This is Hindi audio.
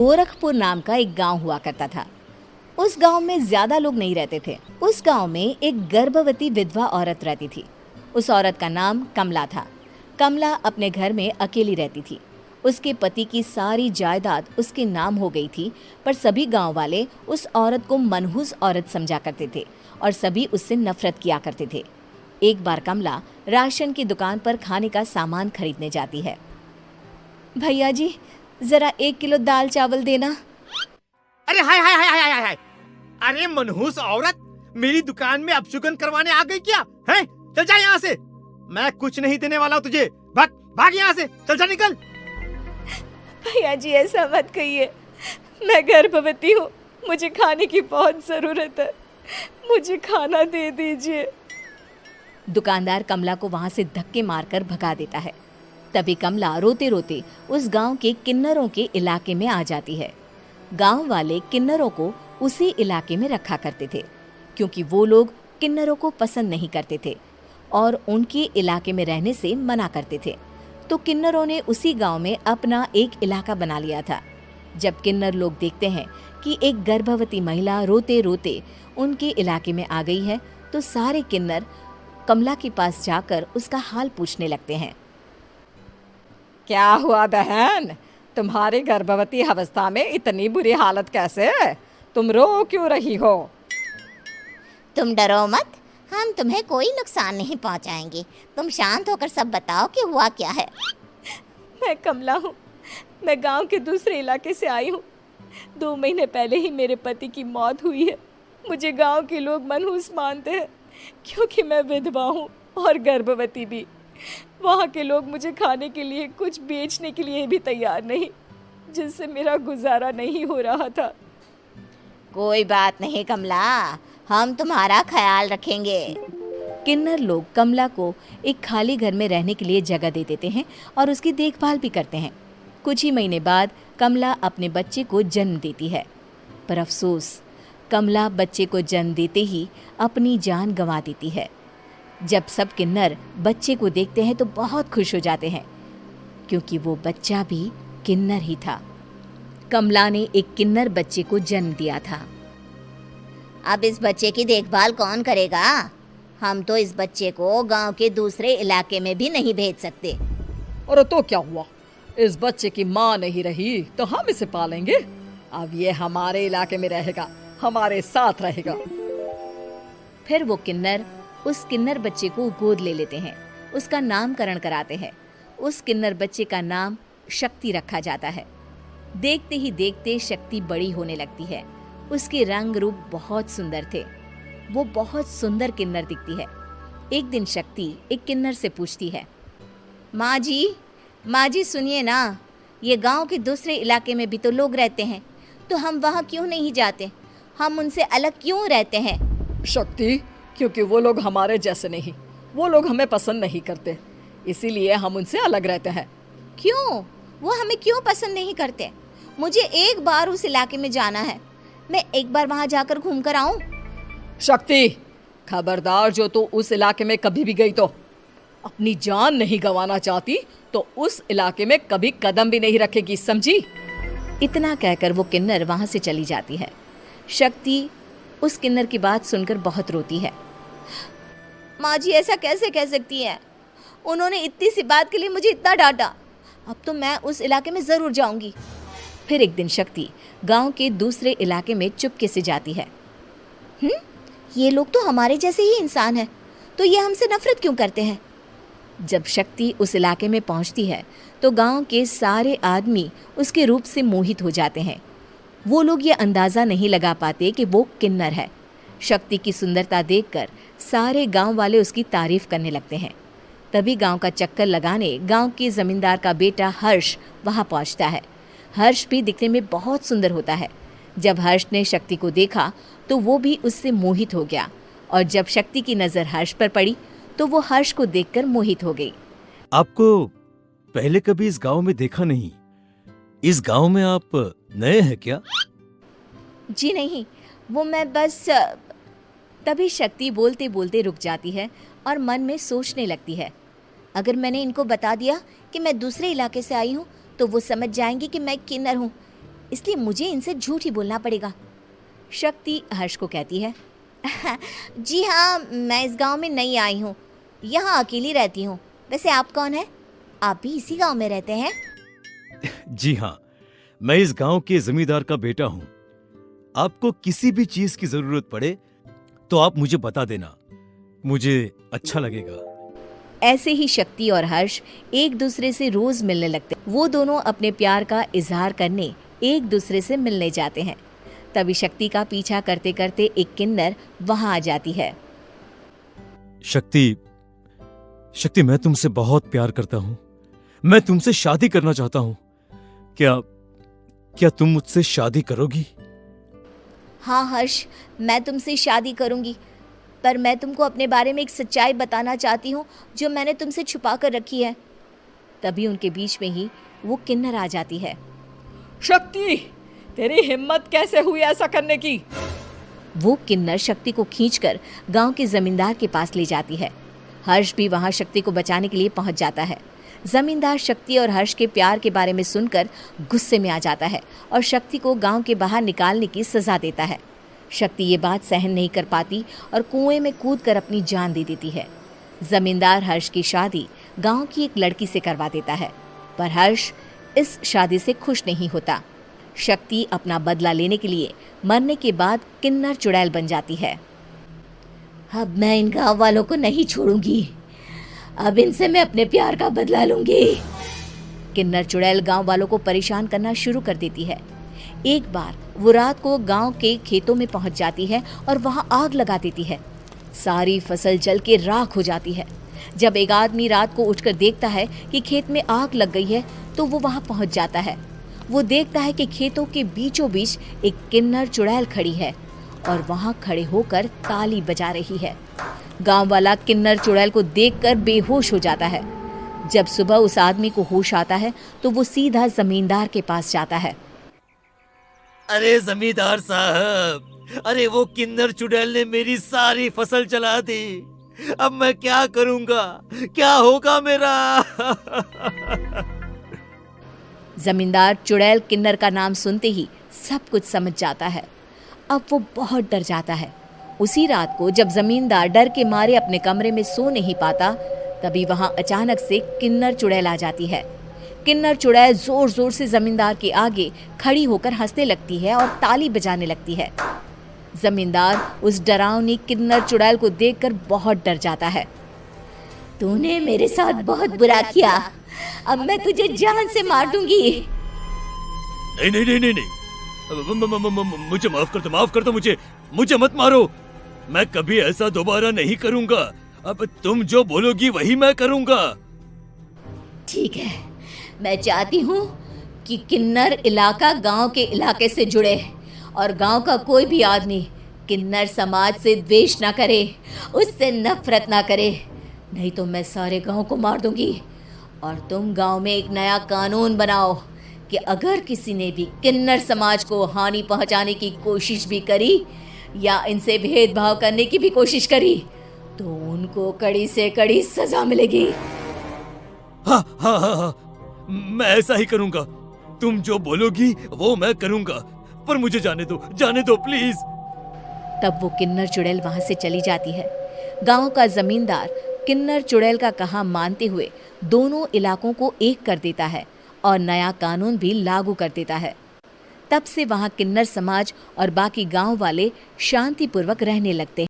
गोरखपुर नाम का एक गांव हुआ करता था। उस गांव में ज्यादा लोग नहीं रहते थे। उस गांव में एक गर्भवती विधवा औरत रहती थी। उस औरत का नाम कमला था। कमला अपने घर में अकेली रहती थी। उसके पति की सारी जायदाद उसके नाम हो गई थी, पर सभी गांव वाले उस औरत को मनहूस औरत समझा करते थे और सभी उससे नफरत किया करते थे। एक बार कमला राशन की दुकान पर खाने का सामान खरीदने जाती है। भैया जी, जरा 1 किलो दाल चावल देना। अरे हाय हाय हाय हाय हाय हाय! अरे मनहूस औरत, मेरी दुकान में अपशुगन करवाने आ गई क्या? हैं? चल जा यहाँ से। मैं कुछ नहीं देने वाला हूँ तुझे। भाग भाग यहाँ से, चल जा, निकल। भैया जी, ऐसा मत कहिए। मैं गर्भवती हूँ, मुझे खाने की बहुत ज़रूरत है। मुझे खाना दे दीजिए। दुकानदार कमला को वहां से धक्के मारकर भगा देता है। तभी कमला रोते रोते उस गांव के किन्नरों के इलाके में आ जाती है। गांव वाले किन्नरों को उसी इलाके में रखा करते थे, क्योंकि वो लोग किन्नरों को पसंद नहीं करते थे और उनके इलाके में रहने से मना करते थे। तो किन्नरों ने उसी गांव में अपना एक इलाका बना लिया था। जब किन्नर लोग देखते हैं कि एक गर्भवती महिला रोते रोते उनके इलाके में आ गई है, तो सारे किन्नर कमला के पास जाकर उसका हाल पूछने लगते हैं। क्या हुआ बहन, तुम्हारी गर्भवती अवस्था में इतनी बुरी हालत कैसे है? तुम रो क्यों रही हो? तुम डरो मत, हम तुम्हें कोई नुकसान नहीं पहुंचाएंगे। तुम शांत होकर सब बताओ कि हुआ क्या है। मैं कमला हूँ। मैं गांव के दूसरे इलाके से आई हूँ। 2 महीने पहले ही मेरे पति की मौत हुई है। मुझे गांव के लोग मनहूस मानते हैं, क्योंकि मैं विधवा हूँ और गर्भवती भी। वहाँ के लोग मुझे खाने के लिए कुछ बेचने के लिए भी तैयार नहीं, जिससे मेरा गुजारा नहीं हो रहा था। कोई बात नहीं कमला, हम तुम्हारा ख्याल रखेंगे। किन्नर लोग कमला को एक खाली घर में रहने के लिए जगह दे देते हैं और उसकी देखभाल भी करते हैं। कुछ ही महीने बाद कमला अपने बच्चे को जन्म देती है, पर अफसोस, कमला बच्चे को जन्म देते ही अपनी जान गंवा देती है। जब सब किन्नर बच्चे को देखते हैं तो बहुत खुश हो जाते हैं, क्योंकि वो बच्चा भी किन्नर ही था। कमला ने एक किन्नर बच्चे को जन्म दिया था। अब इस बच्चे की देखभाल कौन करेगा? हम तो इस बच्चे को गांव के दूसरे इलाके में भी नहीं भेज सकते। और तो क्या हुआ, इस बच्चे की माँ नहीं रही तो हम इसे पालेंगे। अब ये हमारे इलाके में रहेगा, हमारे साथ रहेगा। फिर वो किन्नर उस किन्नर बच्चे को गोद ले लेते हैं, उसका नामकरण कराते हैं। उस किन्नर बच्चे का नाम शक्ति रखा जाता है। देखते ही देखते शक्ति बड़ी होने लगती है। उसके रंग रूप बहुत सुंदर थे। वो बहुत सुंदर किन्नर दिखती है। एक दिन शक्ति एक किन्नर से पूछती है, माँ जी सुनिए ना, ये गांव के दूसरे इलाके में भी तो लोग रहते हैं, तो हम वहाँ क्यों नहीं जाते? हम उनसे अलग क्यों रहते हैं? शक्ति, क्योंकि वो लोग हमारे जैसे नहीं, वो लोग हमें पसंद नहीं करते, इसीलिए हम उनसे अलग रहते हैं। क्यों? वो हमें क्यों पसंद नहीं करते? मुझे एक बार उस इलाके में जाना है। मैं एक बार वहाँ जाकर घूम कर आऊँ। शक्ति, खबरदार, जो तू उस इलाके में कभी भी गई तो अपनी जान नहीं गंवाना चाहती तो उस इलाके में कभी कदम भी नहीं रखेगी, समझी? इतना कहकर वो किन्नर वहाँ से चली जाती है। शक्ति उस किन्नर की बात सुनकर बहुत रोती है। माँ जी, ऐसा कैसे कह सकती हैं? उन्होंने इतनी सी बात के लिए मुझे इतना डांटा। अब तो मैं उस इलाके में ज़रूर जाऊंगी। फिर एक दिन शक्ति गांव के दूसरे इलाके में चुपके से जाती है। ये लोग तो हमारे जैसे ही इंसान हैं, तो ये हमसे नफरत क्यों करते हैं? जब शक्ति उस इलाके में पहुंचती है तो गांव के सारे आदमी उसके रूप से मोहित हो जाते हैं। वो लोग ये अंदाज़ा नहीं लगा पाते कि वो किन्नर है। शक्ति की सुंदरता देखकर सारे गांव वाले उसकी तारीफ करने लगते हैं। तभी गांव का चक्कर लगाने गांव के जमींदार का बेटा हर्ष वहां पहुंचता है। हर्ष भी दिखने में बहुत सुंदर होता है। जब हर्ष ने शक्ति को देखा तो वो भी उससे मोहित हो गया, और जब शक्ति की नज़र हर्ष पर पड़ी तो वो हर्ष को देखकर मोहित हो गई। आपको पहले कभी इस गांव में देखा नहीं। इस गांव में आप नए हैं क्या? जी नहीं, वो मैं बस। तभी शक्ति बोलते बोलते रुक जाती है और मन में सोचने लगती है, अगर मैंने इनको बता दिया कि मैं दूसरे इलाके से आई हूँ तो वो समझ जाएंगे कि मैं किन्नर हूँ। इसलिए मुझे इनसे झूठ ही बोलना पड़ेगा। शक्ति हर्ष को कहती है, जी हाँ, मैं इस गांव में नई आई हूँ, यहाँ अकेली रहती हूँ। वैसे आप कौन है? आप भी इसी गांव में रहते हैं? जी हाँ, मैं इस गांव के जमींदार का बेटा हूँ। आपको किसी भी चीज की जरूरत पड़े तो आप मुझे बता देना, मुझे अच्छा लगेगा। ऐसे ही शक्ति और हर्ष एक दूसरे से रोज मिलने लगते। वो दोनों अपने प्यार का इजहार करने एक दूसरे से मिलने जाते हैं। तभी शक्ति का पीछा करते करते एक किन्नर वहां आ जाती है। शक्ति, शक्ति, मैं तुमसे बहुत प्यार करता हूँ। मैं तुमसे शादी करना चाहता हूँ। क्या तुम मुझसे शादी करोगी? हाँ हर्ष, मैं तुमसे शादी करूँगी, पर मैं तुमको अपने बारे में एक सच्चाई बताना चाहती हूँ जो मैंने तुमसे छुपा कर रखी है। तभी उनके बीच में ही वो किन्नर आ जाती है। शक्ति, तेरी हिम्मत कैसे हुई ऐसा करने की? वो किन्नर शक्ति को खींचकर गांव के जमींदार के पास ले जाती है। हर्ष भी वहां शक्ति को बचाने के लिए पहुंच जाता है। जमींदार शक्ति और हर्ष के प्यार के बारे में सुनकर गुस्से में आ जाता है और शक्ति को गांव के बाहर निकालने की सजा देता है। शक्ति ये बात सहन नहीं कर पाती और कुएं में कूदकर अपनी जान दे देती है। जमींदार हर्ष की शादी गांव की एक लड़की से करवा देता है, पर हर्ष इस शादी से खुश नहीं होता। शक्ति अपना बदला लेने के लिए मरने के बाद किन्नर चुड़ैल बन जाती है। अब मैं इन गाँव वालों को नहीं छोड़ूंगी, अब इनसे मैं अपने प्यार का बदला लूंगी। किन्नर चुड़ैल गांव वालों को परेशान करना शुरू कर देती है। एक बार वो रात को गांव के खेतों में पहुंच जाती है और वहां आग लगा देती है। सारी फसल जल के राख हो जाती है। जब एक आदमी रात को उठकर देखता है कि खेत में आग लग गई है तो वो वहां पहुंच जाता है। वो देखता है कि खेतों के बीचों बीच एक किन्नर चुड़ैल खड़ी है और वहां खड़े होकर ताली बजा रही है। गांव वाला किन्नर चुड़ैल को देखकर बेहोश हो जाता है। जब सुबह उस आदमी को होश आता है तो वो सीधा जमींदार के पास जाता है। अरे जमींदार साहब, अरे वो किन्नर चुड़ैल ने मेरी सारी फसल जला दी। अब मैं क्या करूंगा? क्या होगा मेरा? जमींदार चुड़ैल किन्नर का नाम सुनते ही सब कुछ समझ जाता है। अब वो बहुत डर जाता है। उसी रात को जब जमींदार डर के मारे अपने कमरे में सो नहीं पाता, तभी वहां अचानक से किन्नर चुड़ैल आ जाती है। किन्नर चुड़ैल जोर जोर से जमींदार के आगे खड़ी होकर हंसने लगती है और ताली बजाने लगती है। जमींदार उस डरावनी किन्नर चुड़ैल को देखकर बहुत डर जाता है। तूने मेरे साथ बहुत बुरा किया, अब मैं तुझे जान से मार दूंगी। नहीं नहीं नहीं नहीं नहीं, मुझे माफ कर दो, मुझे मत मारो। मैं कभी ऐसा दोबारा नहीं करूंगा। अब तुम जो बोलोगी वही मैं करूंगा। ठीक है, मैं चाहती हूँ कि किन्नर इलाका गांव के इलाके से जुड़े और गांव का कोई भी आदमी किन्नर समाज से द्वेष ना करे, उससे नफरत ना करे, नहीं तो मैं सारे गांव को मार दूंगी। और तुम गांव में एक नया कानून बनाओ कि अगर किसी ने भी किन्नर समाज को हानि पहुंचाने की कोशिश भी करी या इनसे भेदभाव करने की भी कोशिश करी तो उनको कड़ी से कड़ी सजा मिलेगी। हाँ हाँ हाँ हाँ, मैं ऐसा ही करूंगा। तुम जो बोलोगी वो मैं करूंगा, पर मुझे जाने दो प्लीज। तब वो किन्नर चुड़ैल वहां से चली जाती है। गांव का जमींदार किन्नर चुड़ैल का कहा मानते हुए दोनों इलाकों को एक कर देता है और नया कानून भी लागू कर देता है। तब से वहां किन्नर समाज और बाकी गांव वाले शांतिपूर्वक रहने लगते हैं।